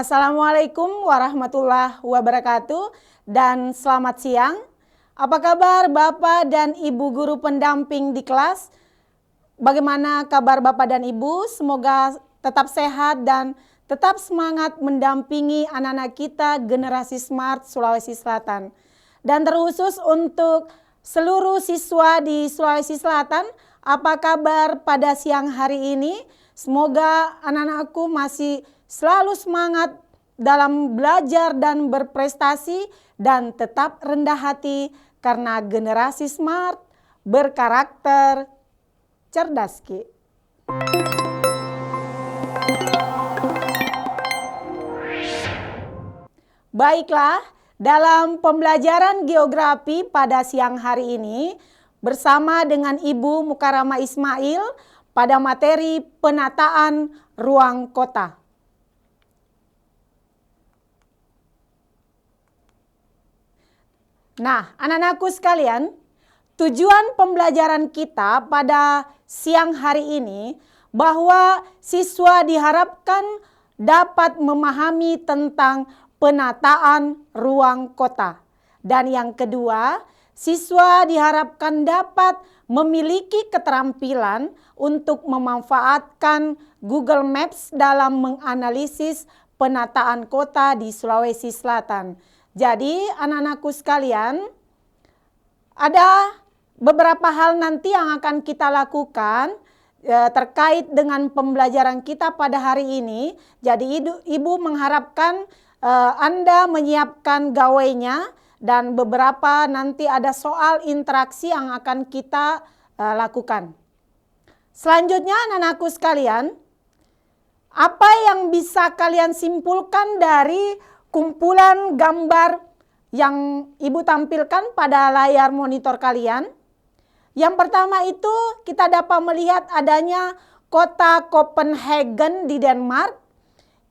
Assalamualaikum warahmatullahi wabarakatuh dan selamat siang. Apa kabar Bapak dan Ibu guru pendamping di kelas? Bagaimana kabar Bapak dan Ibu? Semoga tetap sehat dan tetap semangat mendampingi anak-anak kita generasi smart Sulawesi Selatan. Dan terkhusus untuk seluruh siswa di Sulawesi Selatan, apa kabar pada siang hari ini? Semoga anak-anakku masih selalu semangat dalam belajar dan berprestasi dan tetap rendah hati karena generasi smart, berkarakter, cerdas Ki. Baiklah, dalam pembelajaran geografi pada siang hari ini bersama dengan Ibu Mukarama Ismail pada materi penataan ruang kota. Nah, anak-anakku sekalian, tujuan pembelajaran kita pada siang hari ini bahwa siswa diharapkan dapat memahami tentang penataan ruang kota. Dan yang kedua, siswa diharapkan dapat memiliki keterampilan untuk memanfaatkan Google Maps dalam menganalisis penataan kota di Sulawesi Selatan. Jadi anak-anakku sekalian, ada beberapa hal nanti yang akan kita lakukan terkait dengan pembelajaran kita pada hari ini. Jadi Ibu mengharapkan Anda menyiapkan gawainya dan beberapa nanti ada soal interaksi yang akan kita lakukan. Selanjutnya anak-anakku sekalian, apa yang bisa kalian simpulkan dari kumpulan gambar yang Ibu tampilkan pada layar monitor kalian? Yang pertama itu kita dapat melihat adanya kota Copenhagen di Denmark.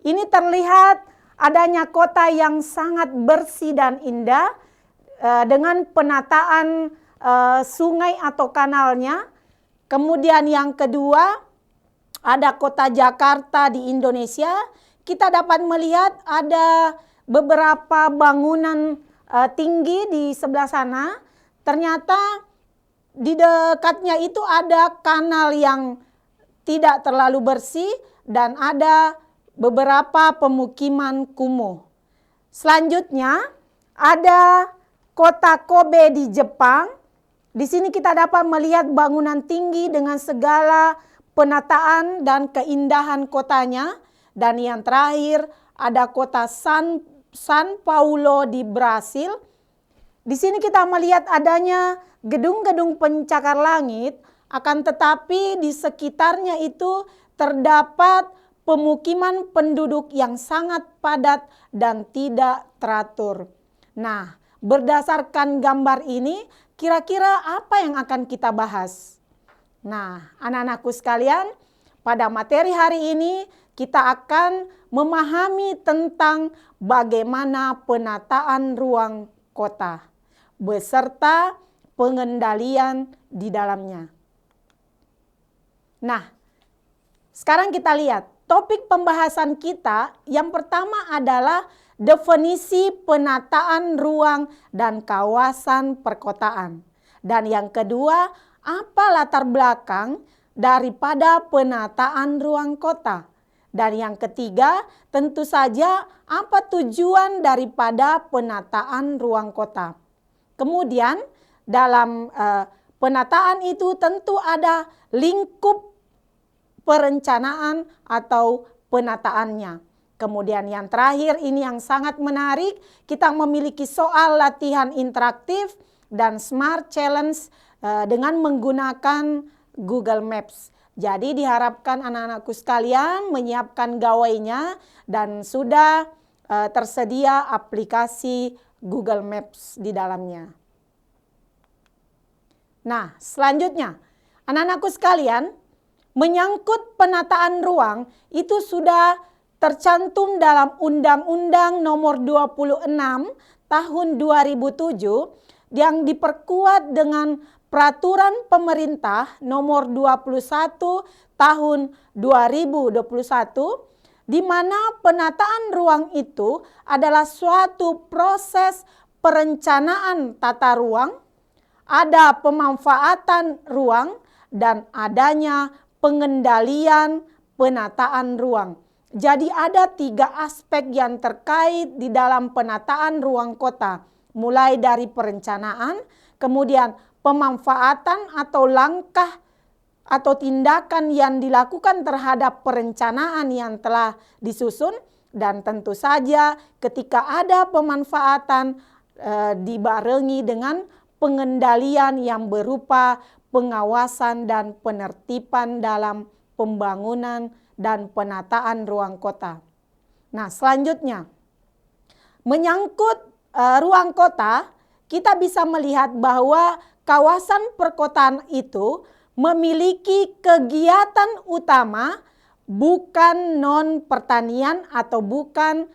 Ini terlihat adanya kota yang sangat bersih dan indah dengan penataan sungai atau kanalnya. Kemudian yang kedua ada kota Jakarta di Indonesia. Kita dapat melihat ada beberapa bangunan tinggi di sebelah sana. Ternyata di dekatnya itu ada kanal yang tidak terlalu bersih dan ada beberapa pemukiman kumuh. Selanjutnya ada kota Kobe di Jepang. Di sini kita dapat melihat bangunan tinggi dengan segala penataan dan keindahan kotanya. Dan yang terakhir ada kota San Paulo di Brasil. Di sini kita melihat adanya gedung-gedung pencakar langit, akan tetapi di sekitarnya itu terdapat pemukiman penduduk yang sangat padat dan tidak teratur. Nah, berdasarkan gambar ini, kira-kira apa yang akan kita bahas? Nah, anak-anakku sekalian, pada materi hari ini kita akan memahami tentang bagaimana penataan ruang kota beserta pengendalian di dalamnya. Nah, sekarang kita lihat topik pembahasan kita yang pertama adalah definisi penataan ruang dan kawasan perkotaan. Dan yang kedua, apa latar belakang daripada penataan ruang kota. Dan yang ketiga, tentu saja apa tujuan daripada penataan ruang kota. Kemudian dalam penataan itu tentu ada lingkup perencanaan atau penataannya. Kemudian yang terakhir ini yang sangat menarik, kita memiliki soal latihan interaktif dan smart challenge dengan menggunakan Google Maps. Jadi diharapkan anak-anakku sekalian menyiapkan gawainya dan sudah tersedia aplikasi Google Maps di dalamnya. Nah, selanjutnya anak-anakku sekalian, menyangkut penataan ruang itu sudah tercantum dalam Undang-Undang Nomor 26 Tahun 2007 yang diperkuat dengan Peraturan Pemerintah Nomor 21 Tahun 2021 di mana penataan ruang itu adalah suatu proses perencanaan tata ruang, ada pemanfaatan ruang, dan adanya pengendalian penataan ruang. Jadi ada 3 aspek yang terkait di dalam penataan ruang kota. Mulai dari perencanaan, kemudian pemanfaatan atau langkah atau tindakan yang dilakukan terhadap perencanaan yang telah disusun, dan tentu saja ketika ada pemanfaatan dibarengi dengan pengendalian yang berupa pengawasan dan penertiban dalam pembangunan dan penataan ruang kota. Nah, selanjutnya menyangkut ruang kota, kita bisa melihat bahwa kawasan perkotaan itu memiliki kegiatan utama bukan non-pertanian atau bukan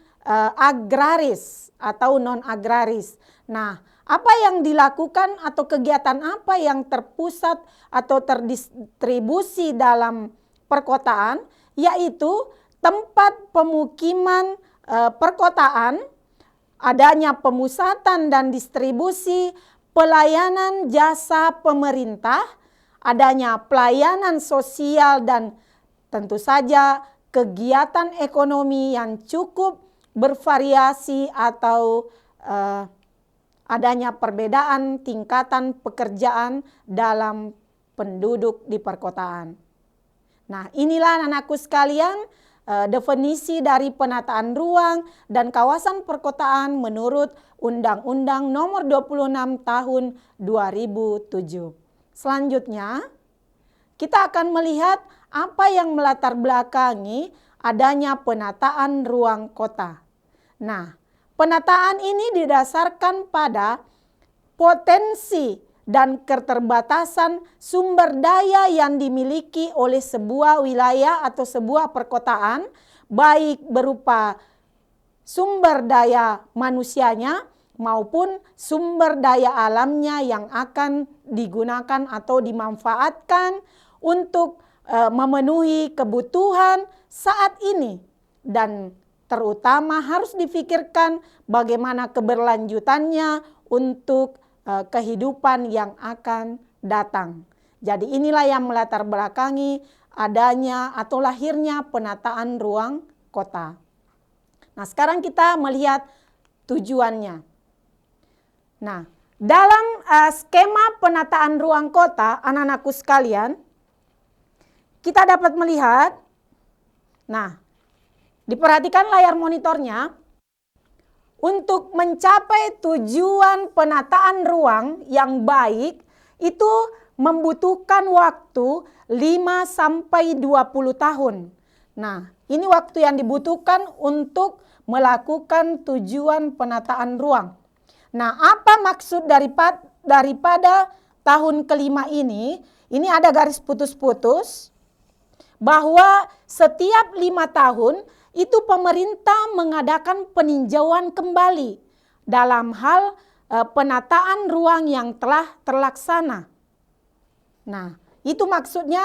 agraris atau non-agraris. Nah, apa yang dilakukan atau kegiatan apa yang terpusat atau terdistribusi dalam perkotaan, yaitu tempat pemukiman perkotaan, adanya pemusatan dan distribusi pelayanan jasa pemerintah, adanya pelayanan sosial, dan tentu saja kegiatan ekonomi yang cukup bervariasi atau adanya perbedaan tingkatan pekerjaan dalam penduduk di perkotaan. Nah, inilah anak-anakku sekalian definisi dari penataan ruang dan kawasan perkotaan menurut Undang-Undang Nomor 26 Tahun 2007. Selanjutnya, kita akan melihat apa yang melatar belakangi adanya penataan ruang kota. Nah, penataan ini didasarkan pada potensi dan keterbatasan sumber daya yang dimiliki oleh sebuah wilayah atau sebuah perkotaan, baik berupa sumber daya manusianya maupun sumber daya alamnya yang akan digunakan atau dimanfaatkan untuk memenuhi kebutuhan saat ini, dan terutama harus difikirkan bagaimana keberlanjutannya untuk kehidupan yang akan datang. Jadi inilah yang melatar belakangi adanya atau lahirnya penataan ruang kota. Nah, sekarang kita melihat tujuannya. Nah, dalam skema penataan ruang kota, anak-anakku sekalian, kita dapat melihat, nah, diperhatikan layar monitornya, untuk mencapai tujuan penataan ruang yang baik itu membutuhkan waktu 5-20 tahun. Nah, ini waktu yang dibutuhkan untuk melakukan tujuan penataan ruang. Nah, apa maksud daripada tahun kelima ini? Ini ada garis putus-putus bahwa setiap 5 tahun itu pemerintah mengadakan peninjauan kembali dalam hal penataan ruang yang telah terlaksana. Nah, itu maksudnya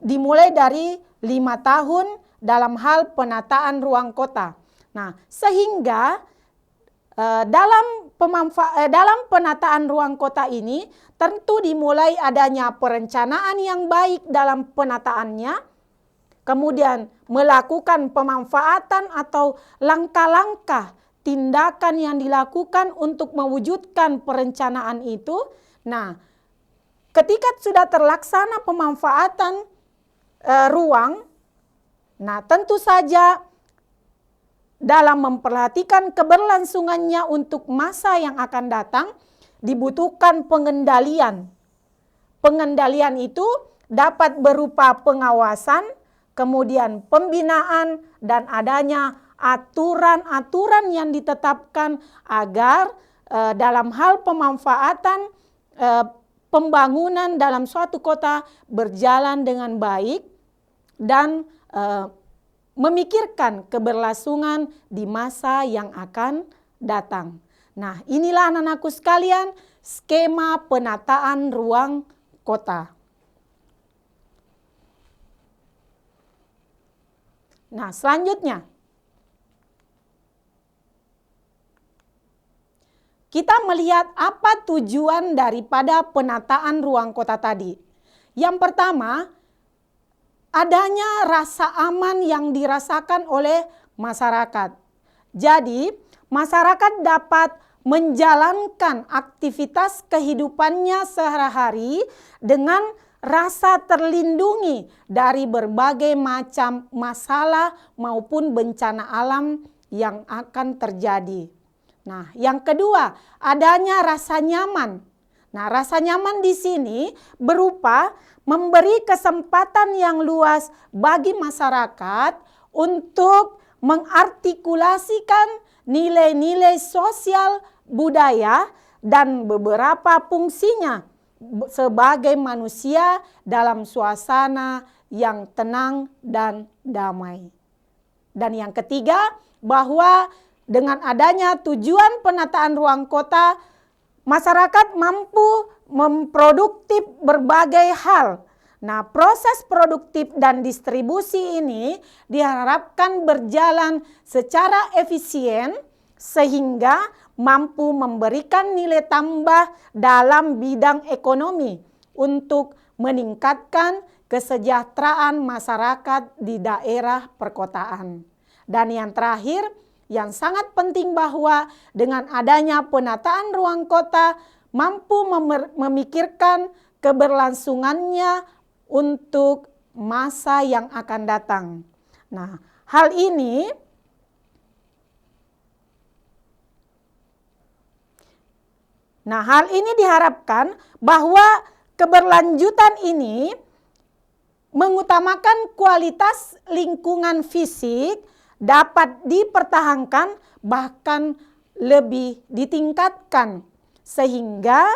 dimulai dari 5 tahun dalam hal penataan ruang kota. Nah, sehingga dalam penataan ruang kota ini tentu dimulai adanya perencanaan yang baik dalam penataannya, kemudian melakukan pemanfaatan atau langkah-langkah tindakan yang dilakukan untuk mewujudkan perencanaan itu. Nah, ketika sudah terlaksana pemanfaatan ruang, nah tentu saja dalam memperhatikan keberlangsungannya untuk masa yang akan datang dibutuhkan pengendalian. Pengendalian itu dapat berupa pengawasan, kemudian pembinaan, dan adanya aturan-aturan yang ditetapkan agar dalam hal pemanfaatan pembangunan dalam suatu kota berjalan dengan baik dan memikirkan keberlangsungan di masa yang akan datang. Nah, inilah anak-anakku sekalian skema penataan ruang kota. Nah, selanjutnya kita melihat apa tujuan daripada penataan ruang kota tadi. Yang pertama, adanya rasa aman yang dirasakan oleh masyarakat. Jadi, masyarakat dapat menjalankan aktivitas kehidupannya sehari-hari dengan rasa terlindungi dari berbagai macam masalah maupun bencana alam yang akan terjadi. Nah, yang kedua, adanya rasa nyaman. Nah, rasa nyaman di sini berupa memberi kesempatan yang luas bagi masyarakat untuk mengartikulasikan nilai-nilai sosial, budaya, dan beberapa fungsinya sebagai manusia dalam suasana yang tenang dan damai. Dan yang ketiga, bahwa dengan adanya tujuan penataan ruang kota, masyarakat mampu memproduktif berbagai hal. Nah, proses produktif dan distribusi ini diharapkan berjalan secara efisien sehingga mampu memberikan nilai tambah dalam bidang ekonomi untuk meningkatkan kesejahteraan masyarakat di daerah perkotaan. Dan yang terakhir, yang sangat penting bahwa dengan adanya penataan ruang kota mampu memikirkan keberlangsungannya untuk masa yang akan datang. Nah, hal ini diharapkan bahwa keberlanjutan ini mengutamakan kualitas lingkungan fisik dapat dipertahankan bahkan lebih ditingkatkan sehingga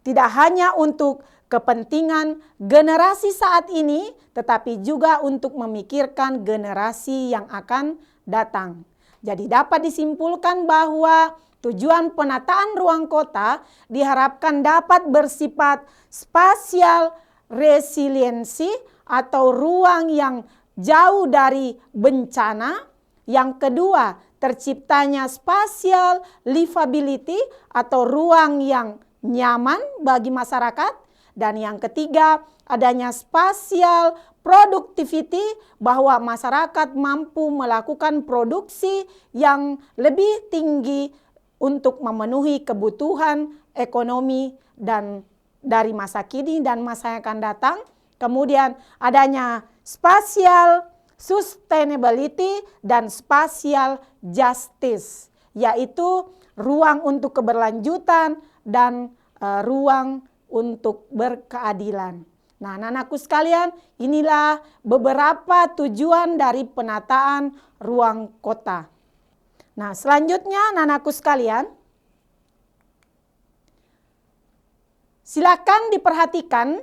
tidak hanya untuk kepentingan generasi saat ini tetapi juga untuk memikirkan generasi yang akan datang. Jadi dapat disimpulkan bahwa tujuan penataan ruang kota diharapkan dapat bersifat spasial resiliensi atau ruang yang jauh dari bencana. Yang kedua, terciptanya spatial livability atau ruang yang nyaman bagi masyarakat. Dan yang ketiga, adanya spatial productivity bahwa masyarakat mampu melakukan produksi yang lebih tinggi untuk memenuhi kebutuhan ekonomi dan dari masa kini dan masa yang akan datang. Kemudian adanya spatial sustainability dan spatial justice, yaitu ruang untuk keberlanjutan dan ruang untuk berkeadilan. Nah, anak-anakku sekalian, inilah beberapa tujuan dari penataan ruang kota. Nah, selanjutnya anak-anakku sekalian, silakan diperhatikan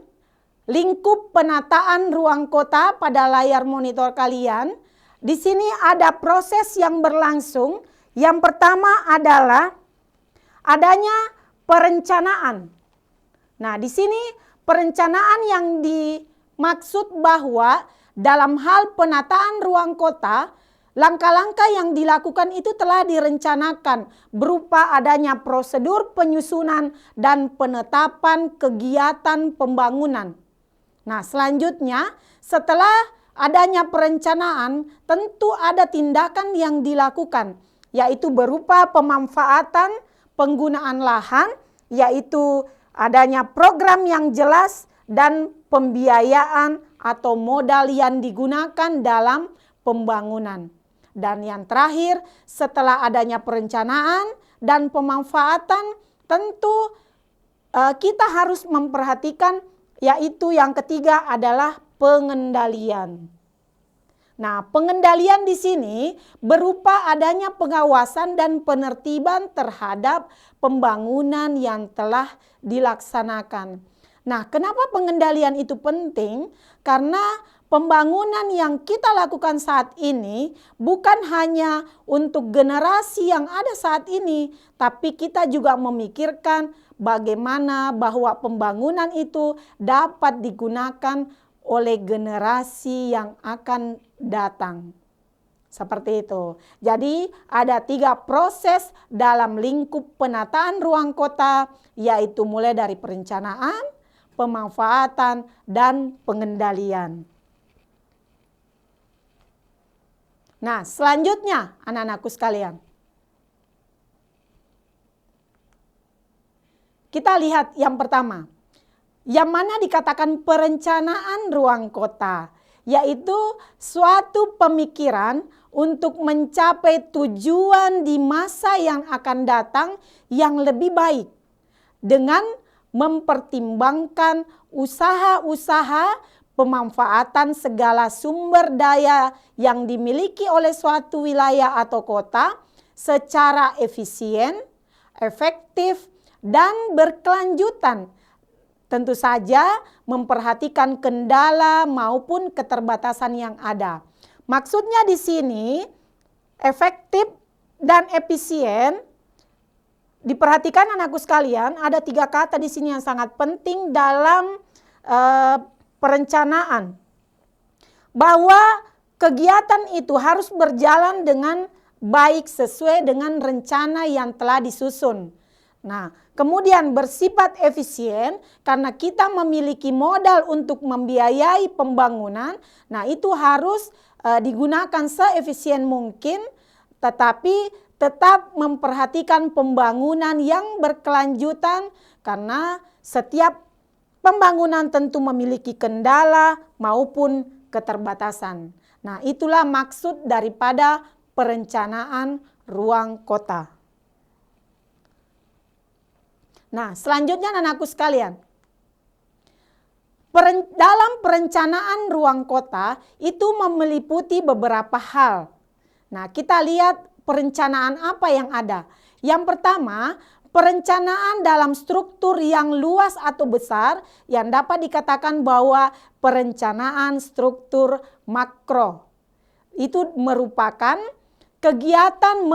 lingkup penataan ruang kota pada layar monitor kalian. Di sini ada proses yang berlangsung. Yang pertama adalah adanya perencanaan. Nah, di sini perencanaan yang dimaksud bahwa dalam hal penataan ruang kota, langkah-langkah yang dilakukan itu telah direncanakan berupa adanya prosedur penyusunan dan penetapan kegiatan pembangunan. Nah, selanjutnya setelah adanya perencanaan tentu ada tindakan yang dilakukan, yaitu berupa pemanfaatan penggunaan lahan, yaitu adanya program yang jelas dan pembiayaan atau modal yang digunakan dalam pembangunan. Dan yang terakhir, setelah adanya perencanaan dan pemanfaatan, tentu kita harus memperhatikan, yaitu yang ketiga adalah pengendalian. Nah, pengendalian di sini berupa adanya pengawasan dan penertiban terhadap pembangunan yang telah dilaksanakan. Nah, kenapa pengendalian itu penting? Karena pembangunan yang kita lakukan saat ini bukan hanya untuk generasi yang ada saat ini, tapi kita juga memikirkan bagaimana bahwa pembangunan itu dapat digunakan oleh generasi yang akan datang. Seperti itu. Jadi ada 3 proses dalam lingkup penataan ruang kota, yaitu mulai dari perencanaan, pemanfaatan, dan pengendalian. Nah, selanjutnya anak-anakku sekalian, kita lihat yang pertama, yang mana dikatakan perencanaan ruang kota, yaitu suatu pemikiran untuk mencapai tujuan di masa yang akan datang yang lebih baik dengan mempertimbangkan usaha-usaha pemanfaatan segala sumber daya yang dimiliki oleh suatu wilayah atau kota secara efisien, efektif, dan berkelanjutan. Tentu saja memperhatikan kendala maupun keterbatasan yang ada. Maksudnya di sini efektif dan efisien. Diperhatikan anakku sekalian, ada 3 kata di sini yang sangat penting dalam perencanaan. Bahwa kegiatan itu harus berjalan dengan baik sesuai dengan rencana yang telah disusun. Nah, kemudian bersifat efisien karena kita memiliki modal untuk membiayai pembangunan. Nah, itu harus digunakan seefisien mungkin, tetapi tetap memperhatikan pembangunan yang berkelanjutan karena setiap pembangunan tentu memiliki kendala maupun keterbatasan. Nah, itulah maksud daripada perencanaan ruang kota. Nah, selanjutnya anakku sekalian, dalam perencanaan ruang kota itu meliputi beberapa hal. Nah, kita lihat perencanaan apa yang ada. Yang pertama, perencanaan dalam struktur yang luas atau besar yang dapat dikatakan bahwa perencanaan struktur makro. Itu merupakan kegiatan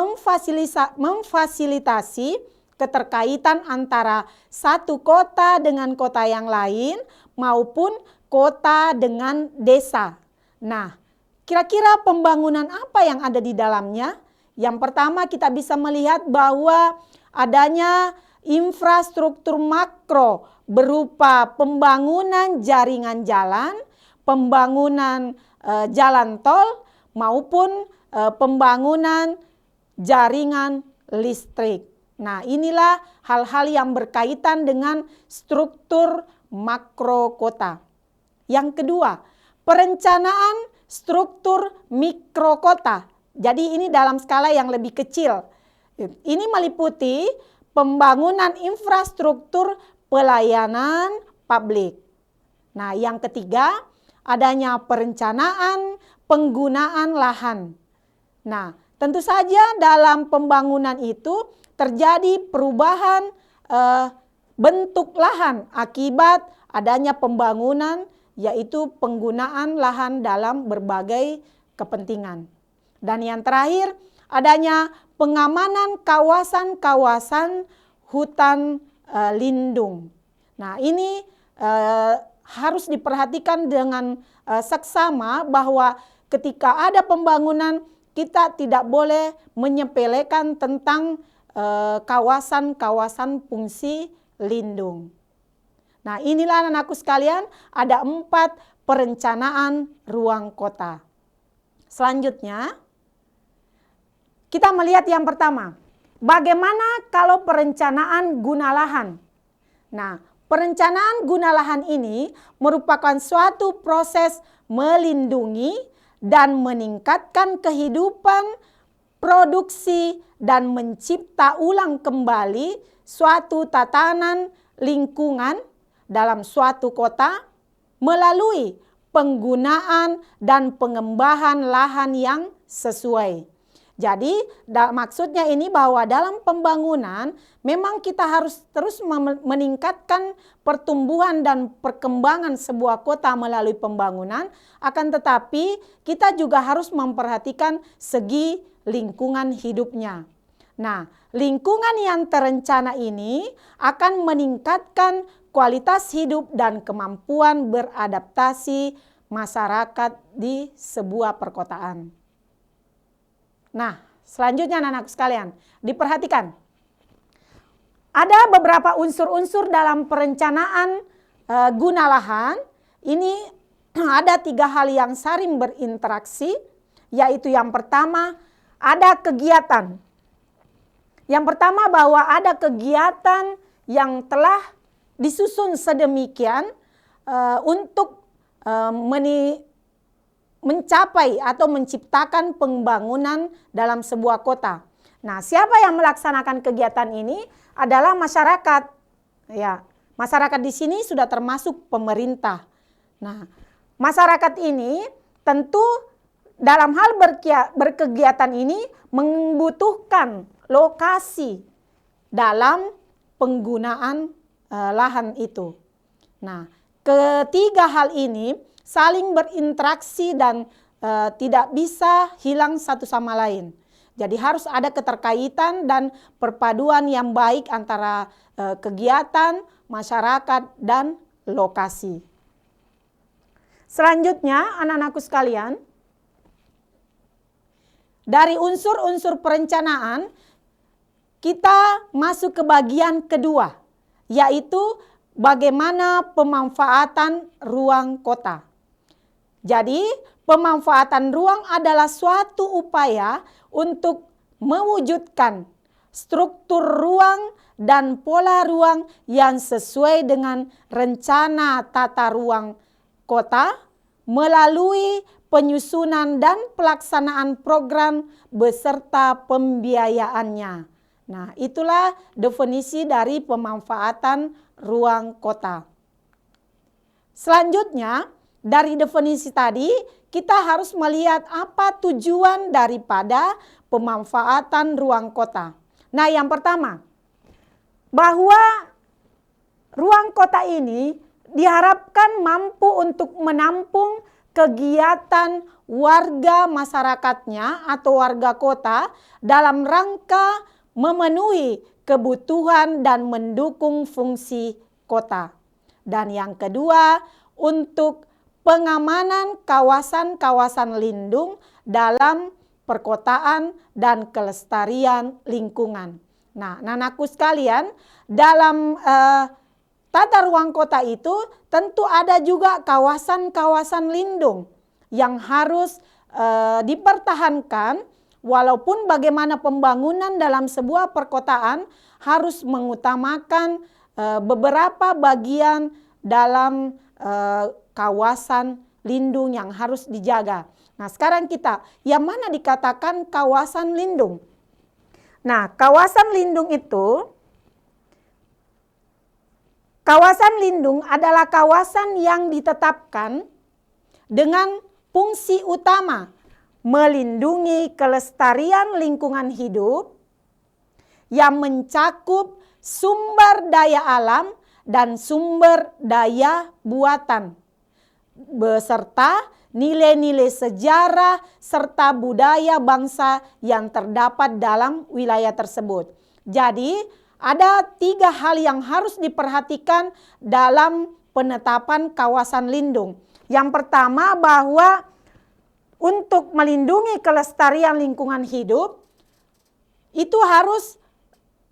memfasilitasi keterkaitan antara satu kota dengan kota yang lain maupun kota dengan desa. Nah, kira-kira pembangunan apa yang ada di dalamnya? Yang pertama kita bisa melihat bahwa adanya infrastruktur makro berupa pembangunan jaringan jalan, pembangunan jalan tol maupun pembangunan jaringan listrik. Nah, inilah hal-hal yang berkaitan dengan struktur makro kota. Yang kedua, perencanaan struktur mikro kota. Jadi ini dalam skala yang lebih kecil. Ini meliputi pembangunan infrastruktur pelayanan publik. Nah, yang ketiga, adanya perencanaan penggunaan lahan. Nah, tentu saja dalam pembangunan itu terjadi perubahan bentuk lahan akibat adanya pembangunan, yaitu penggunaan lahan dalam berbagai kepentingan. Dan yang terakhir, adanya pengamanan kawasan-kawasan hutan lindung. Nah, ini harus diperhatikan dengan seksama bahwa ketika ada pembangunan, kita tidak boleh menyepelekan tentang kawasan-kawasan fungsi lindung. Nah, inilah anakku sekalian, ada 4 perencanaan ruang kota. Selanjutnya, kita melihat yang pertama, bagaimana kalau perencanaan guna lahan? Nah, perencanaan guna lahan ini merupakan suatu proses melindungi dan meningkatkan kehidupan, produksi, dan mencipta ulang kembali suatu tatanan lingkungan dalam suatu kota melalui penggunaan dan pengembangan lahan yang sesuai. Jadi maksudnya ini bahwa dalam pembangunan memang kita harus terus meningkatkan pertumbuhan dan perkembangan sebuah kota melalui pembangunan, akan tetapi kita juga harus memperhatikan segi lingkungan hidupnya. Nah, lingkungan yang terencana ini akan meningkatkan kualitas hidup dan kemampuan beradaptasi masyarakat di sebuah perkotaan. Nah, selanjutnya anak-anakku sekalian, diperhatikan. Ada beberapa unsur-unsur dalam perencanaan guna lahan. Ini ada 3 hal yang saling berinteraksi, yaitu yang pertama ada kegiatan. Yang pertama bahwa ada kegiatan yang telah disusun sedemikian untuk mencapai atau menciptakan pembangunan dalam sebuah kota. Nah, siapa yang melaksanakan kegiatan ini adalah masyarakat. Ya, masyarakat di sini sudah termasuk pemerintah. Nah, masyarakat ini tentu dalam hal berkegiatan ini membutuhkan lokasi dalam penggunaan lahan itu. Nah, ketiga hal ini saling berinteraksi dan tidak bisa hilang satu sama lain. Jadi harus ada keterkaitan dan perpaduan yang baik antara kegiatan, masyarakat, dan lokasi. Selanjutnya, anak-anakku sekalian, dari unsur-unsur perencanaan, kita masuk ke bagian kedua, yaitu bagaimana pemanfaatan ruang kota. Jadi, pemanfaatan ruang adalah suatu upaya untuk mewujudkan struktur ruang dan pola ruang yang sesuai dengan rencana tata ruang kota melalui penyusunan dan pelaksanaan program beserta pembiayaannya. Nah, itulah definisi dari pemanfaatan ruang kota. Selanjutnya, dari definisi tadi, kita harus melihat apa tujuan daripada pemanfaatan ruang kota. Nah, yang pertama, bahwa ruang kota ini diharapkan mampu untuk menampung kegiatan warga masyarakatnya atau warga kota dalam rangka memenuhi kebutuhan dan mendukung fungsi kota. Dan yang kedua, untuk pengamanan kawasan-kawasan lindung dalam perkotaan dan kelestarian lingkungan. Nah, anakku sekalian, dalam tata ruang kota itu tentu ada juga kawasan-kawasan lindung yang harus dipertahankan, walaupun bagaimana pembangunan dalam sebuah perkotaan harus mengutamakan beberapa bagian dalam kawasan lindung yang harus dijaga. Nah, sekarang kita, yang mana dikatakan kawasan lindung? Nah, kawasan lindung itu, kawasan lindung adalah kawasan yang ditetapkan dengan fungsi utama melindungi kelestarian lingkungan hidup yang mencakup sumber daya alam dan sumber daya buatan, beserta nilai-nilai sejarah serta budaya bangsa yang terdapat dalam wilayah tersebut. Jadi, ada 3 hal yang harus diperhatikan dalam penetapan kawasan lindung. Yang pertama, bahwa untuk melindungi kelestarian lingkungan hidup, itu harus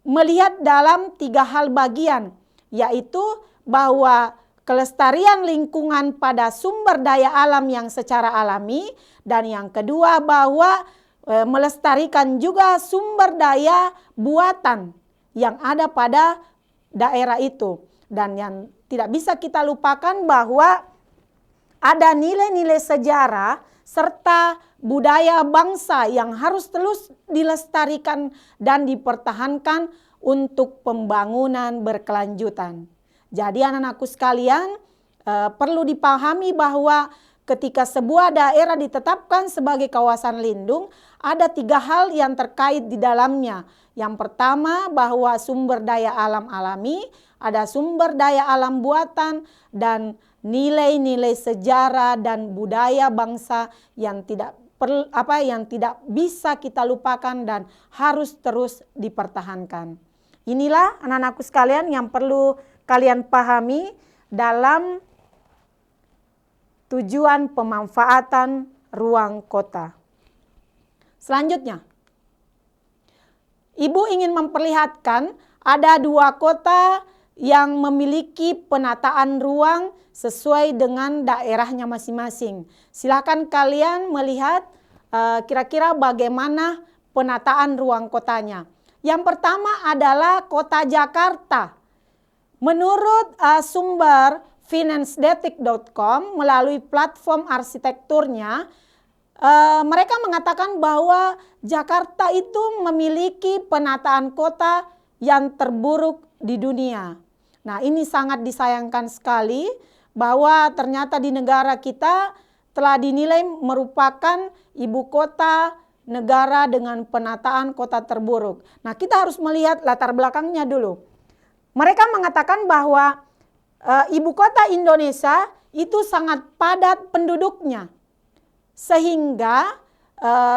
melihat dalam 3 hal bagian, yaitu bahwa kelestarian lingkungan pada sumber daya alam yang secara alami, dan yang kedua bahwa melestarikan juga sumber daya buatan yang ada pada daerah itu. Dan yang tidak bisa kita lupakan bahwa ada nilai-nilai sejarah serta budaya bangsa yang harus terus dilestarikan dan dipertahankan untuk pembangunan berkelanjutan. Jadi anak-anakku sekalian, perlu dipahami bahwa ketika sebuah daerah ditetapkan sebagai kawasan lindung, ada 3 hal yang terkait di dalamnya. Yang pertama, bahwa sumber daya alam alami, ada sumber daya alam buatan, dan nilai-nilai sejarah dan budaya bangsa yang tidak bisa kita lupakan dan harus terus dipertahankan. Inilah anak-anakku sekalian yang perlu kalian pahami dalam tujuan pemanfaatan ruang kota. Selanjutnya, Ibu ingin memperlihatkan ada 2 kota yang memiliki penataan ruang sesuai dengan daerahnya masing-masing. Silakan kalian melihat kira-kira bagaimana penataan ruang kotanya. Yang pertama adalah kota Jakarta. Menurut sumber financedetik.com melalui platform arsitekturnya, mereka mengatakan bahwa Jakarta itu memiliki penataan kota yang terburuk di dunia. Nah, ini sangat disayangkan sekali bahwa ternyata di negara kita telah dinilai merupakan ibu kota negara dengan penataan kota terburuk. Nah, kita harus melihat latar belakangnya dulu. Mereka mengatakan bahwa ibu kota Indonesia itu sangat padat penduduknya. Sehingga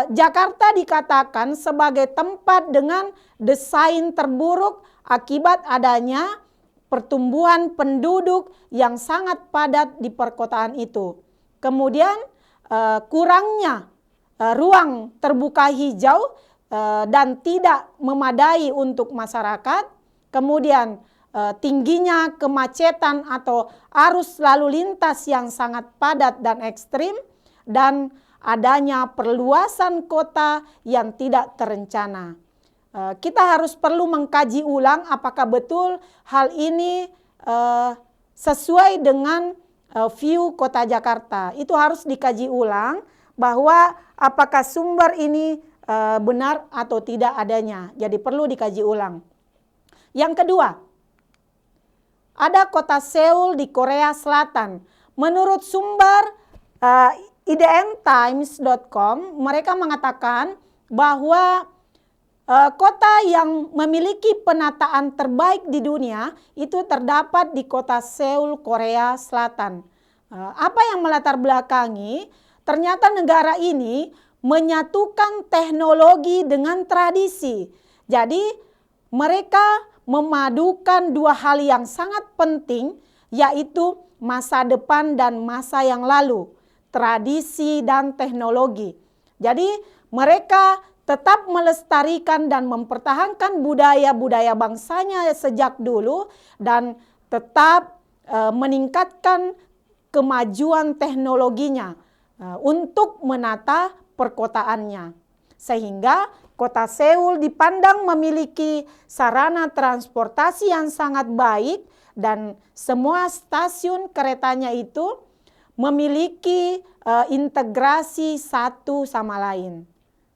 Jakarta dikatakan sebagai tempat dengan desain terburuk akibat adanya pertumbuhan penduduk yang sangat padat di perkotaan itu. Kemudian kurangnya ruang terbuka hijau dan tidak memadai untuk masyarakat. Kemudian tingginya kemacetan atau arus lalu lintas yang sangat padat dan ekstrim, dan adanya perluasan kota yang tidak terencana. Kita harus perlu mengkaji ulang apakah betul hal ini sesuai dengan view kota Jakarta. Itu harus dikaji ulang bahwa apakah sumber ini benar atau tidak adanya. Jadi perlu dikaji ulang. Yang kedua, ada kota Seoul di Korea Selatan. Menurut sumber idntimes.com, mereka mengatakan bahwa kota yang memiliki penataan terbaik di dunia itu terdapat di kota Seoul, Korea Selatan. Apa yang melatar belakangi? Ternyata negara ini menyatukan teknologi dengan tradisi. Jadi mereka memadukan 2 hal yang sangat penting, yaitu masa depan dan masa yang lalu, tradisi dan teknologi. Jadi mereka tetap melestarikan dan mempertahankan budaya-budaya bangsanya sejak dulu dan tetap meningkatkan kemajuan teknologinya untuk menata perkotaannya. Sehingga kota Seoul dipandang memiliki sarana transportasi yang sangat baik dan semua stasiun keretanya itu memiliki integrasi satu sama lain.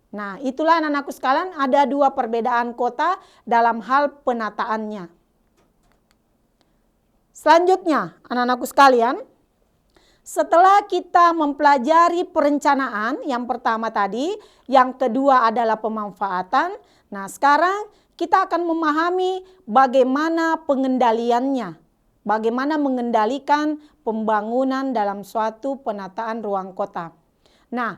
Nah, itulah anak-anakku sekalian, ada 2 perbedaan kota dalam hal penataannya. Selanjutnya, anak-anakku sekalian, setelah kita mempelajari perencanaan yang pertama tadi, yang kedua adalah pemanfaatan. Nah, sekarang kita akan memahami bagaimana pengendaliannya. Bagaimana mengendalikan pembangunan dalam suatu penataan ruang kota. Nah,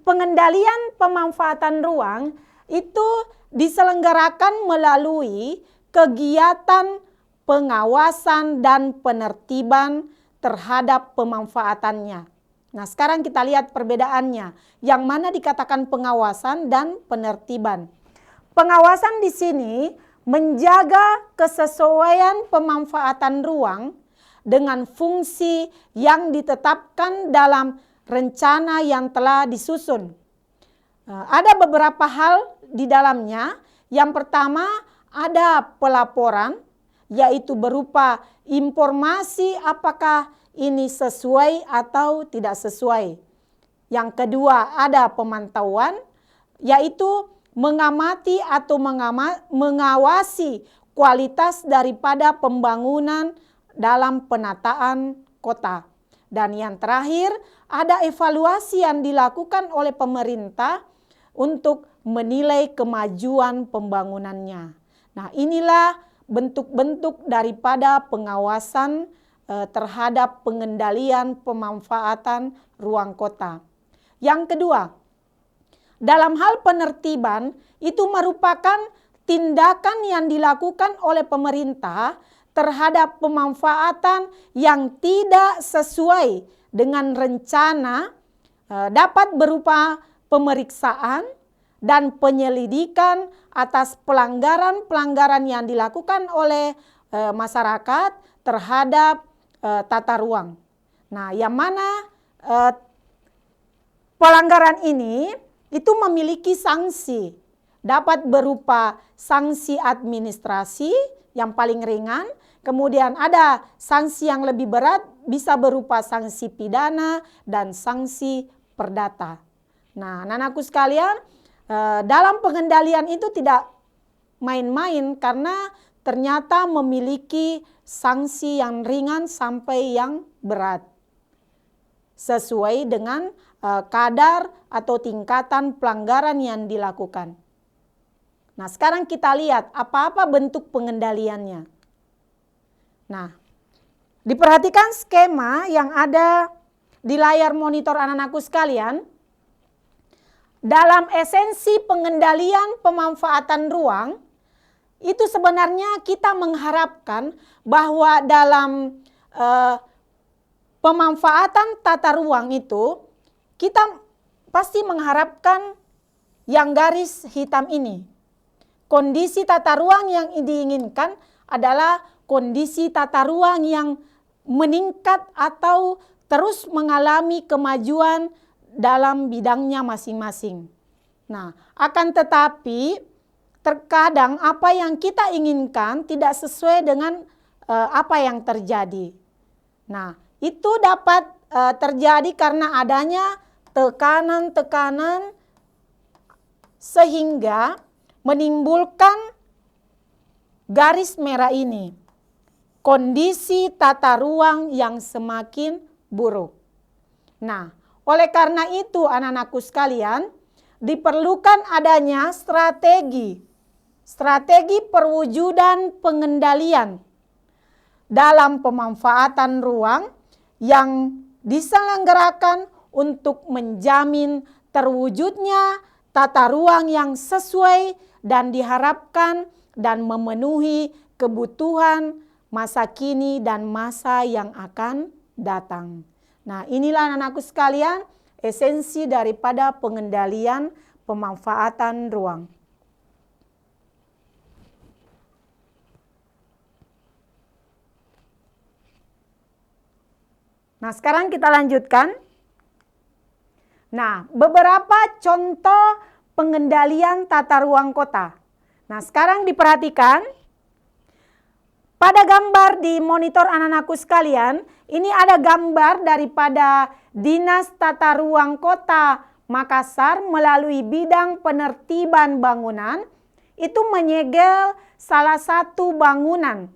pengendalian pemanfaatan ruang itu diselenggarakan melalui kegiatan pengawasan dan penertiban terhadap pemanfaatannya. Nah, sekarang kita lihat perbedaannya. Yang mana dikatakan pengawasan dan penertiban. Pengawasan di sini menjaga kesesuaian pemanfaatan ruang dengan fungsi yang ditetapkan dalam rencana yang telah disusun. Ada beberapa hal di dalamnya. Yang pertama ada pelaporan, yaitu berupa informasi apakah ini sesuai atau tidak sesuai. Yang kedua ada pemantauan, yaitu mengamati atau mengawasi kualitas daripada pembangunan dalam penataan kota. Dan yang terakhir ada evaluasi yang dilakukan oleh pemerintah untuk menilai kemajuan pembangunannya. Nah, inilah bentuk-bentuk daripada pengawasan terhadap pengendalian pemanfaatan ruang kota. Yang kedua, dalam hal penertiban itu merupakan tindakan yang dilakukan oleh pemerintah terhadap pemanfaatan yang tidak sesuai dengan rencana, dapat berupa pemeriksaan dan penyelidikan atas pelanggaran-pelanggaran yang dilakukan oleh masyarakat terhadap tata ruang. Nah, yang mana pelanggaran ini itu memiliki sanksi, dapat berupa sanksi administrasi yang paling ringan, kemudian ada sanksi yang lebih berat bisa berupa sanksi pidana dan sanksi perdata. Nah, anak-anakku sekalian, dalam pengendalian itu tidak main-main karena ternyata memiliki sanksi yang ringan sampai yang berat. Sesuai dengan kadar atau tingkatan pelanggaran yang dilakukan. Nah, sekarang kita lihat apa-apa bentuk pengendaliannya. Nah, diperhatikan skema yang ada di layar monitor anak-anakku sekalian. Dalam esensi pengendalian pemanfaatan ruang, itu sebenarnya kita mengharapkan bahwa dalam pemanfaatan tata ruang itu, kita pasti mengharapkan yang garis hitam ini. Kondisi tata ruang yang diinginkan adalah kondisi tata ruang yang meningkat atau terus mengalami kemajuan dalam bidangnya masing-masing. Nah, akan tetapi terkadang apa yang kita inginkan tidak sesuai dengan apa yang terjadi. Nah, itu dapat terjadi karena adanya tekanan-tekanan sehingga menimbulkan garis merah ini. Kondisi tata ruang yang semakin buruk. Nah, oleh karena itu anak-anakku sekalian, diperlukan adanya strategi perwujudan pengendalian dalam pemanfaatan ruang yang diselenggarakan untuk menjamin terwujudnya tata ruang yang sesuai dan diharapkan dan memenuhi kebutuhan masa kini dan masa yang akan datang. Nah, inilah anak-anakku sekalian esensi daripada pengendalian pemanfaatan ruang. Nah, sekarang kita lanjutkan. Nah, beberapa contoh pengendalian tata ruang kota. Nah, sekarang diperhatikan. Pada gambar di monitor anak-anakku sekalian, ini ada gambar daripada Dinas Tata Ruang Kota Makassar melalui bidang penertiban bangunan, itu menyegel salah satu bangunan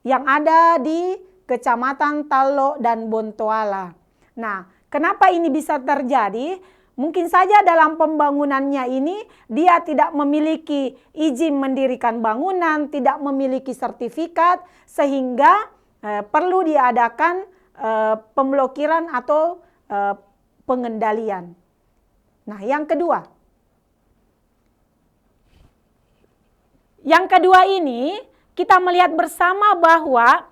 yang ada di Kecamatan Talo dan Bontoala. Nah, kenapa ini bisa terjadi? Mungkin saja dalam pembangunannya ini dia tidak memiliki izin mendirikan bangunan, tidak memiliki sertifikat, sehingga perlu diadakan pemblokiran atau pengendalian. Nah, yang kedua. Yang kedua ini kita melihat bersama bahwa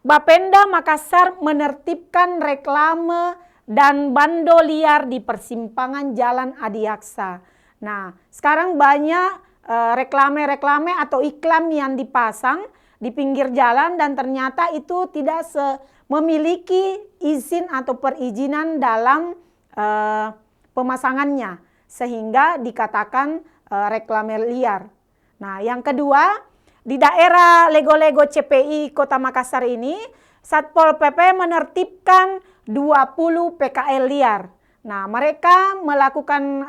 Bapenda Makassar menertibkan reklame dan bando liar di persimpangan Jalan Adiaksa. Nah, sekarang banyak reklame-reklame atau iklan yang dipasang di pinggir jalan dan ternyata itu tidak memiliki izin atau perizinan dalam pemasangannya, sehingga dikatakan reklame liar. Nah, yang kedua, di daerah Lego-Lego CPI Kota Makassar ini, Satpol PP menertibkan 20 PKL liar. Nah, mereka melakukan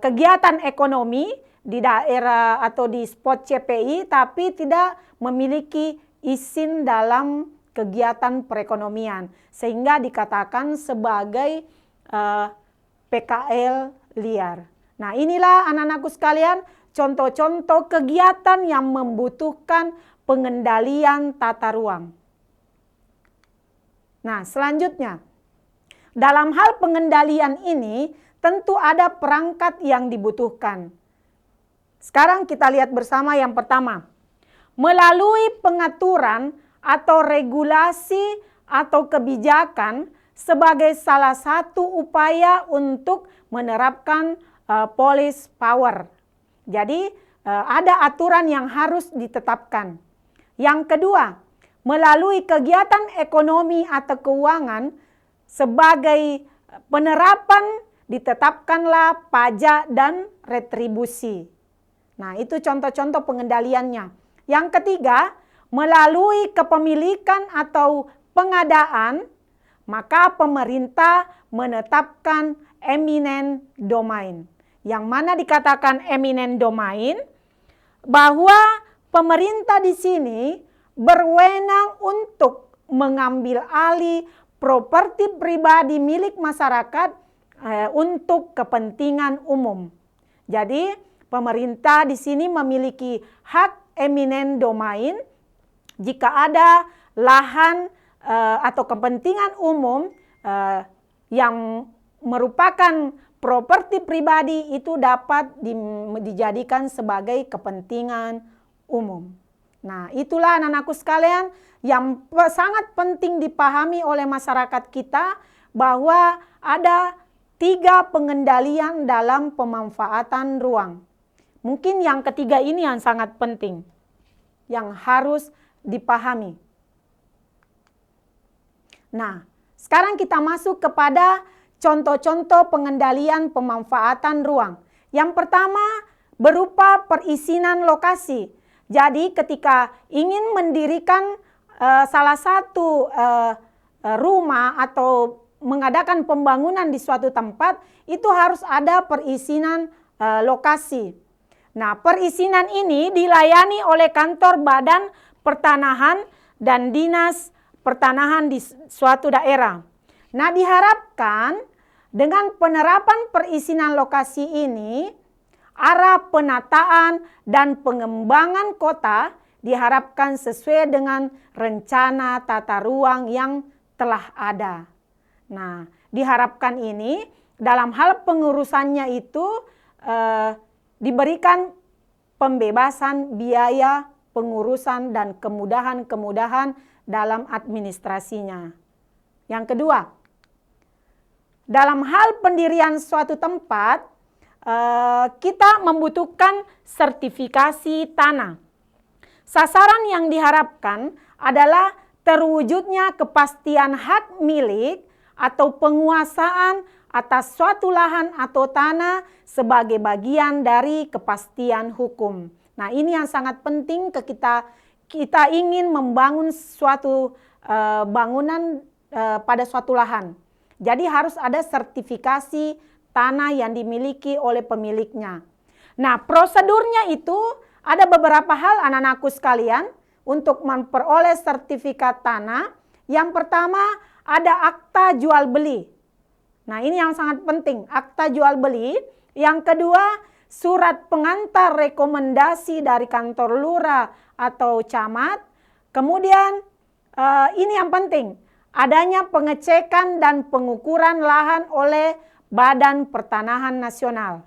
kegiatan ekonomi di daerah atau di spot CPI, tapi tidak memiliki izin dalam kegiatan perekonomian, sehingga dikatakan sebagai PKL liar. Nah, inilah anak-anakku sekalian contoh-contoh kegiatan yang membutuhkan pengendalian tata ruang. Nah, selanjutnya, dalam hal pengendalian ini tentu ada perangkat yang dibutuhkan. Sekarang kita lihat bersama yang pertama. Melalui pengaturan atau regulasi atau kebijakan sebagai salah satu upaya untuk menerapkan police power. Jadi ada aturan yang harus ditetapkan. Yang kedua, melalui kegiatan ekonomi atau keuangan sebagai penerapan ditetapkanlah pajak dan retribusi. Nah, itu contoh-contoh pengendaliannya. Yang ketiga, melalui kepemilikan atau pengadaan, maka pemerintah menetapkan eminent domain. Yang mana dikatakan eminent domain, bahwa pemerintah di sini berwenang untuk mengambil alih properti pribadi milik masyarakat untuk kepentingan umum. Jadi pemerintah di sini memiliki hak eminent domain jika ada lahan atau kepentingan umum yang merupakan properti pribadi itu dapat dijadikan sebagai kepentingan umum. Nah, itulah anak-anakku sekalian yang sangat penting dipahami oleh masyarakat kita, bahwa ada 3 pengendalian dalam pemanfaatan ruang. Mungkin yang ketiga ini yang sangat penting, yang harus dipahami. Nah, sekarang kita masuk kepada contoh-contoh pengendalian pemanfaatan ruang. Yang pertama berupa perizinan lokasi. Jadi ketika ingin mendirikan salah satu rumah atau mengadakan pembangunan di suatu tempat, itu harus ada perizinan lokasi. Nah, perizinan ini dilayani oleh kantor Badan Pertanahan dan Dinas Pertanahan di suatu daerah. Nah, diharapkan dengan penerapan perizinan lokasi ini, arah penataan dan pengembangan kota diharapkan sesuai dengan rencana tata ruang yang telah ada. Nah, diharapkan ini dalam hal pengurusannya itu diberikan pembebasan biaya pengurusan dan kemudahan-kemudahan dalam administrasinya. Yang kedua, dalam hal pendirian suatu tempat, kita membutuhkan sertifikasi tanah. Sasaran yang diharapkan adalah terwujudnya kepastian hak milik atau penguasaan atas suatu lahan atau tanah sebagai bagian dari kepastian hukum. Nah, ini yang sangat penting kita ingin membangun suatu bangunan pada suatu lahan. Jadi harus ada sertifikasi tanah yang dimiliki oleh pemiliknya. Nah, prosedurnya itu ada beberapa hal anak-anakku sekalian untuk memperoleh sertifikat tanah. Yang pertama ada akta jual beli. Nah, ini yang sangat penting, akta jual beli. Yang kedua, surat pengantar rekomendasi dari kantor lurah atau camat. Kemudian ini yang penting, adanya pengecekan dan pengukuran lahan oleh Badan Pertanahan Nasional.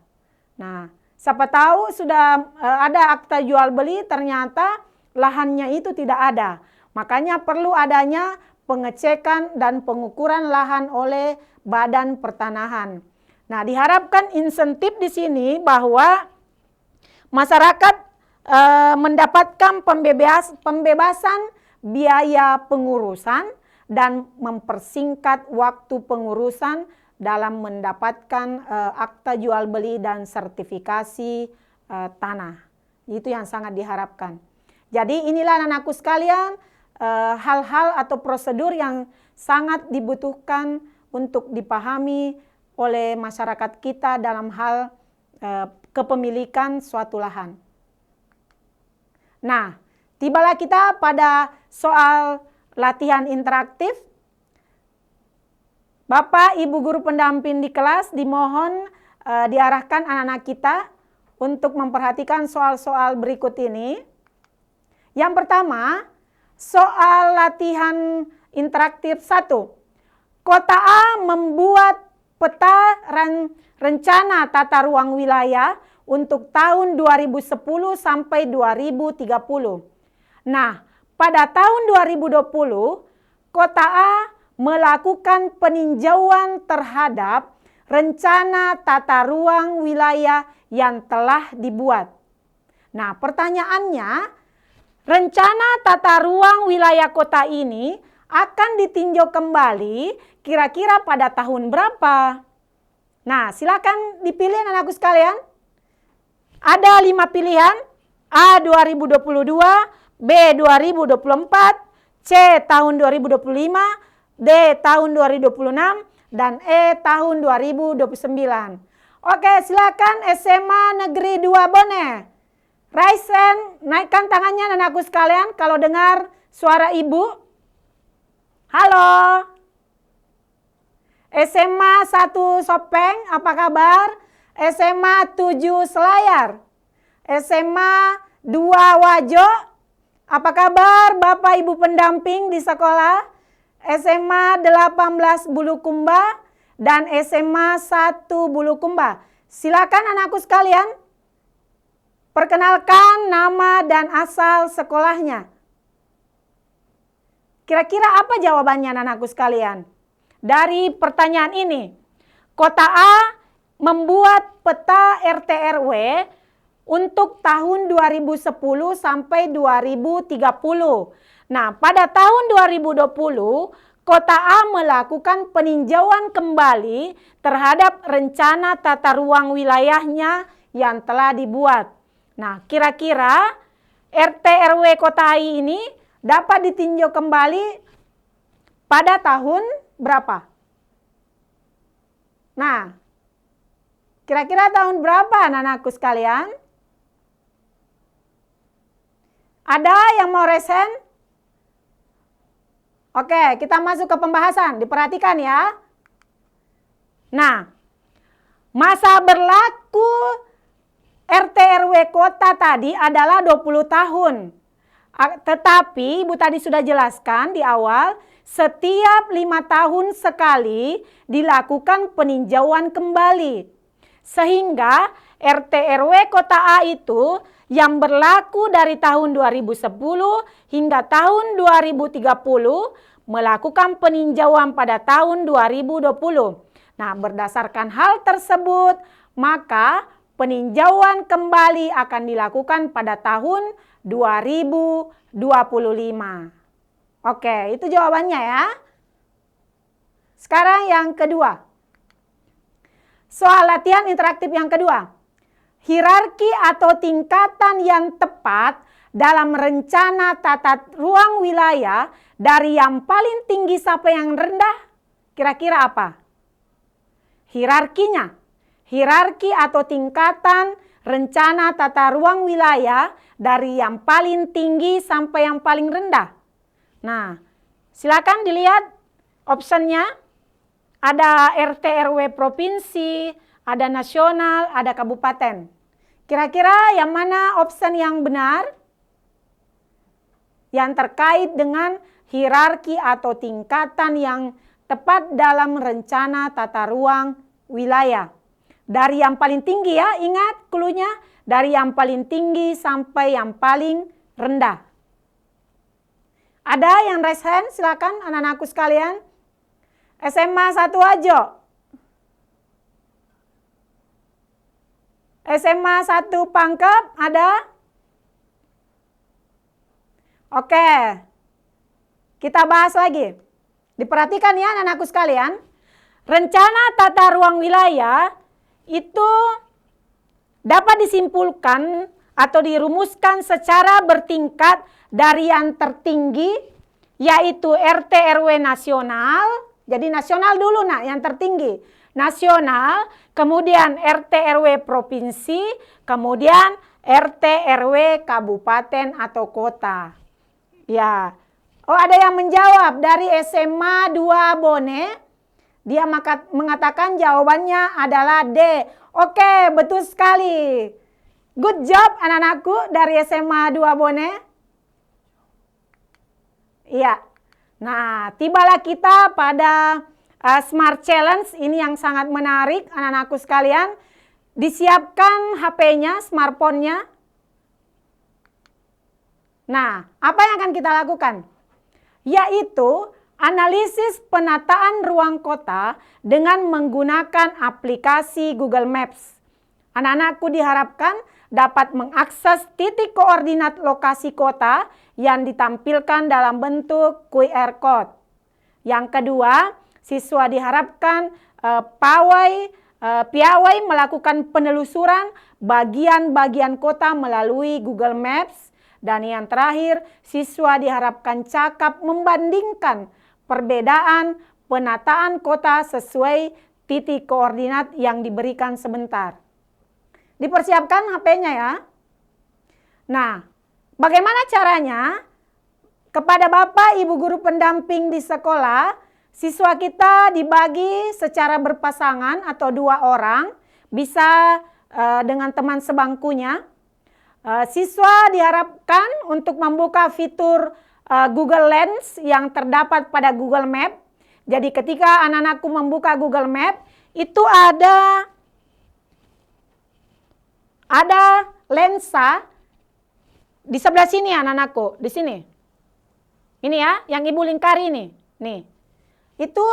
Nah, siapa tahu sudah ada akta jual beli, ternyata lahannya itu tidak ada. Makanya perlu adanya pengecekan dan pengukuran lahan oleh Badan Pertanahan. Nah, diharapkan insentif di sini bahwa masyarakat mendapatkan pembebasan biaya pengurusan dan mempersingkat waktu pengurusan dalam mendapatkan akta jual beli dan sertifikasi tanah. Itu yang sangat diharapkan. Jadi inilah anak-anakku sekalian, hal-hal atau prosedur yang sangat dibutuhkan untuk dipahami oleh masyarakat kita dalam hal kepemilikan suatu lahan. Nah, tibalah kita pada soal latihan interaktif. Bapak, Ibu guru pendamping di kelas dimohon diarahkan anak-anak kita untuk memperhatikan soal-soal berikut ini. Yang pertama, soal latihan interaktif 1. Kota A membuat peta rencana tata ruang wilayah untuk tahun 2010 sampai 2030. Nah, pada tahun 2020, Kota A melakukan peninjauan terhadap rencana tata ruang wilayah yang telah dibuat. Nah, pertanyaannya, rencana tata ruang wilayah kota ini akan ditinjau kembali kira-kira pada tahun berapa? Nah, silakan dipilih anak-anakku sekalian. Ada 5 pilihan. A 2022, B 2024, C tahun 2025, D tahun 2026, dan E tahun 2029. Oke, silakan SMA Negeri 2 Bone. Raise hand, naikkan tangannya anak-anakku sekalian kalau dengar suara ibu. Halo. SMA 1 Sopeng, apa kabar? SMA 7 Selayar. SMA 2 Wajo, apa kabar Bapak Ibu pendamping di sekolah? SMA 18 Bulukumba dan SMA 1 Bulukumba. Silakan anakku sekalian, perkenalkan nama dan asal sekolahnya. Kira-kira apa jawabannya anakku sekalian? Dari pertanyaan ini, Kota A membuat peta RT RW untuk tahun 2010 sampai 2030. Nah, pada tahun 2020, Kota A melakukan peninjauan kembali terhadap rencana tata ruang wilayahnya yang telah dibuat. Nah, kira-kira RT RW Kota A ini dapat ditinjau kembali pada tahun berapa? Nah, kira-kira tahun berapa anak-anakku sekalian? Ada yang mau resen? Oke, kita masuk ke pembahasan. Diperhatikan ya. Nah, masa berlaku RT RW kota tadi adalah 20 tahun. Tetapi Ibu tadi sudah jelaskan di awal, setiap 5 tahun sekali dilakukan peninjauan kembali. Sehingga RT RW kota A itu yang berlaku dari tahun 2010 hingga tahun 2030 melakukan peninjauan pada tahun 2020. Nah, berdasarkan hal tersebut, maka peninjauan kembali akan dilakukan pada tahun 2025. Oke, itu jawabannya ya. Sekarang yang kedua. Soal latihan interaktif yang kedua. Hierarki atau tingkatan yang tepat dalam rencana tata ruang wilayah dari yang paling tinggi sampai yang rendah, kira-kira apa? Hierarkinya. Hierarki atau tingkatan rencana tata ruang wilayah dari yang paling tinggi sampai yang paling rendah. Nah, silakan dilihat optionnya. Ada RT RW provinsi, ada nasional, ada kabupaten. Kira-kira yang mana option yang benar? Yang terkait dengan hierarki atau tingkatan yang tepat dalam rencana tata ruang wilayah. Dari yang paling tinggi ya, ingat cluenya, dari yang paling tinggi sampai yang paling rendah. Ada yang raise hand? Silakan anak-anakku sekalian. SMA 1 Wajo. SMA 1 Pangkep ada? Oke. Kita bahas lagi. Diperhatikan ya anak-anakku sekalian. Rencana tata ruang wilayah itu dapat disimpulkan atau dirumuskan secara bertingkat dari yang tertinggi yaitu RT RW nasional. Jadi nasional dulu yang tertinggi. Nasional, kemudian RT RW provinsi, kemudian RT RW kabupaten atau kota. Ya. Oh, ada yang menjawab dari SMA 2 Bone. Dia mengatakan jawabannya adalah D. Oke, betul sekali. Good job anak-anakku dari SMA 2 Bone. Iya. Nah, tibalah kita pada Smart Challenge ini yang sangat menarik anak-anakku sekalian. Disiapkan HP-nya, smartphone-nya. Nah, apa yang akan kita lakukan? Yaitu analisis penataan ruang kota dengan menggunakan aplikasi Google Maps. Anak-anakku diharapkan dapat mengakses titik koordinat lokasi kota yang ditampilkan dalam bentuk QR Code. Yang kedua, siswa diharapkan piawai melakukan penelusuran bagian-bagian kota melalui Google Maps. Dan yang terakhir, siswa diharapkan cakap membandingkan perbedaan penataan kota sesuai titik koordinat yang diberikan sebentar. Dipersiapkan HP-nya ya. Nah, bagaimana caranya? Kepada Bapak Ibu guru pendamping di sekolah, siswa kita dibagi secara berpasangan atau 2 orang, bisa dengan teman sebangkunya. Siswa diharapkan untuk membuka fitur Google Lens yang terdapat pada Google Map. Jadi ketika anak-anakku membuka Google Map, itu ada lensa di sebelah sini anak-anakku, di sini. Ini ya, yang Ibu lingkari ini. Nih. Itu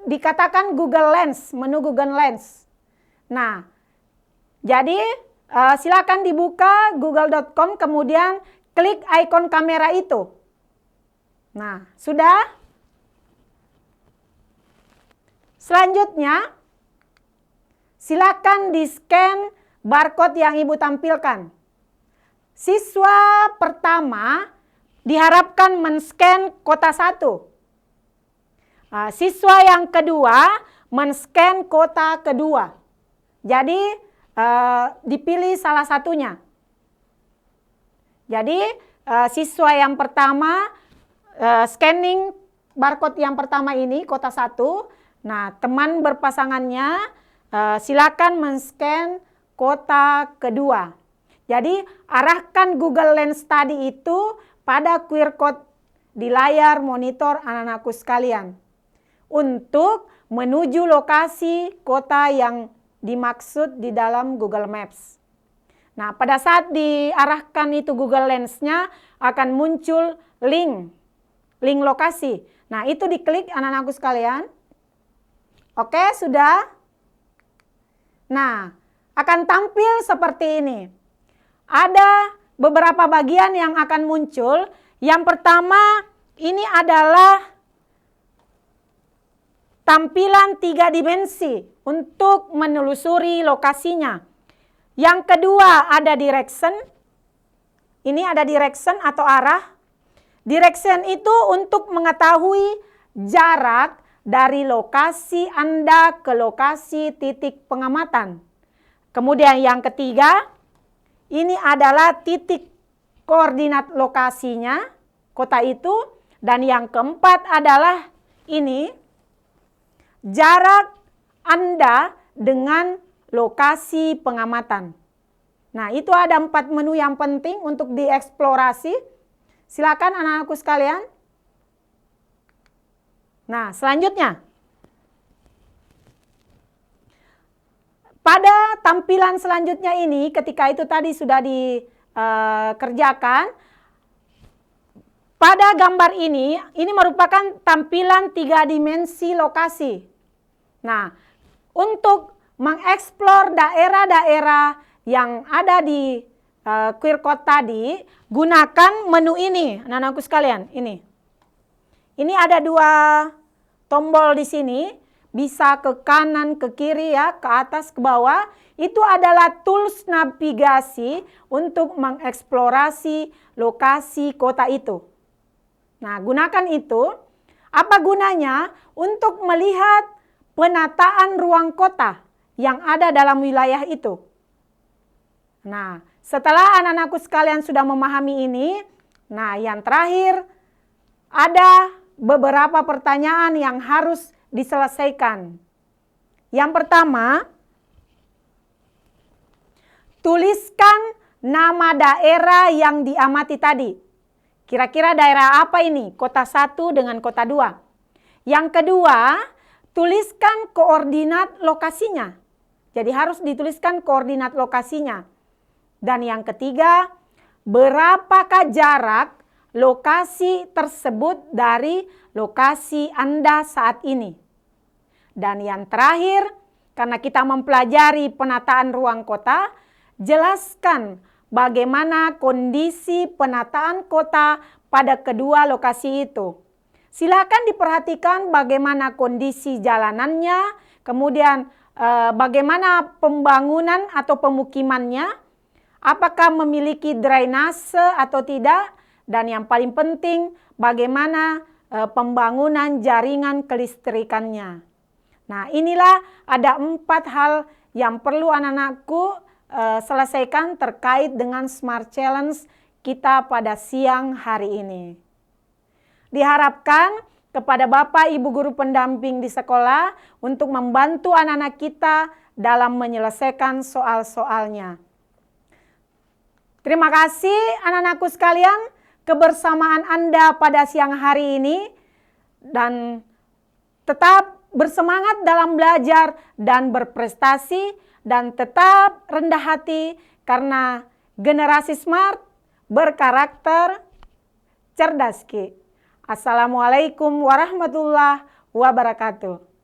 dikatakan Google Lens, menu Google Lens. Nah, jadi silakan dibuka google.com kemudian klik ikon kamera itu. Nah, sudah? Selanjutnya, silakan di-scan barcode yang Ibu tampilkan. Siswa pertama diharapkan men-scan kota 1. Siswa yang kedua men-scan kota kedua. Jadi dipilih salah satunya. Jadi siswa yang pertama scanning barcode yang pertama ini kota 1. Nah, teman berpasangannya silakan men-scan kota kedua. Jadi arahkan Google Lens tadi itu pada QR Code di layar monitor anak-anakku sekalian untuk menuju lokasi kota yang dimaksud di dalam Google Maps. Nah, pada saat diarahkan itu Google Lens-nya akan muncul link lokasi. Nah, itu diklik anak-anakku sekalian. Oke, sudah? Nah, akan tampil seperti ini. Ada beberapa bagian yang akan muncul. Yang pertama, ini adalah tampilan 3 dimensi untuk menelusuri lokasinya. Yang kedua ada direction. Ini ada direction atau arah. Direction itu untuk mengetahui jarak dari lokasi Anda ke lokasi titik pengamatan. Kemudian yang ketiga, ini adalah titik koordinat lokasinya, kota itu. Dan yang keempat adalah ini, jarak Anda dengan lokasi pengamatan. Nah, itu ada 4 menu yang penting untuk dieksplorasi. Silakan anak-anakku sekalian. Nah, selanjutnya. Pada tampilan selanjutnya ini, ketika itu tadi sudah dikerjakan, pada gambar ini merupakan tampilan 3 dimensi lokasi. Nah, untuk mengeksplor daerah-daerah yang ada di QR Code tadi, gunakan menu ini, anak-anakku sekalian, ini. Ini ada 2 tombol di sini, bisa ke kanan, ke kiri ya, ke atas, ke bawah. Itu adalah tools navigasi untuk mengeksplorasi lokasi kota itu. Nah, gunakan itu. Apa gunanya? Untuk melihat penataan ruang kota yang ada dalam wilayah itu. Nah, setelah anak-anakku sekalian sudah memahami ini, nah yang terakhir ada beberapa pertanyaan yang harus diselesaikan. Yang pertama, tuliskan nama daerah yang diamati tadi. Kira-kira daerah apa ini? Kota 1 dengan kota 2. Yang kedua, tuliskan koordinat lokasinya. Jadi harus dituliskan koordinat lokasinya. Dan yang ketiga, berapakah jarak lokasi tersebut dari lokasi Anda saat ini. Dan yang terakhir, karena kita mempelajari penataan ruang kota, jelaskan bagaimana kondisi penataan kota pada kedua lokasi itu. Silakan diperhatikan bagaimana kondisi jalanannya, kemudian bagaimana pembangunan atau pemukimannya, apakah memiliki drainase atau tidak, dan yang paling penting bagaimana pembangunan jaringan kelistrikannya. Nah, inilah ada 4 hal yang perlu anak-anakku selesaikan terkait dengan Smart Challenge kita pada siang hari ini. Diharapkan kepada Bapak Ibu guru pendamping di sekolah untuk membantu anak-anak kita dalam menyelesaikan soal-soalnya. Terima kasih anak-anakku sekalian, kebersamaan Anda pada siang hari ini, dan tetap bersemangat dalam belajar dan berprestasi, dan tetap rendah hati karena generasi smart, berkarakter, cerdas. Assalamualaikum warahmatullahi wabarakatuh.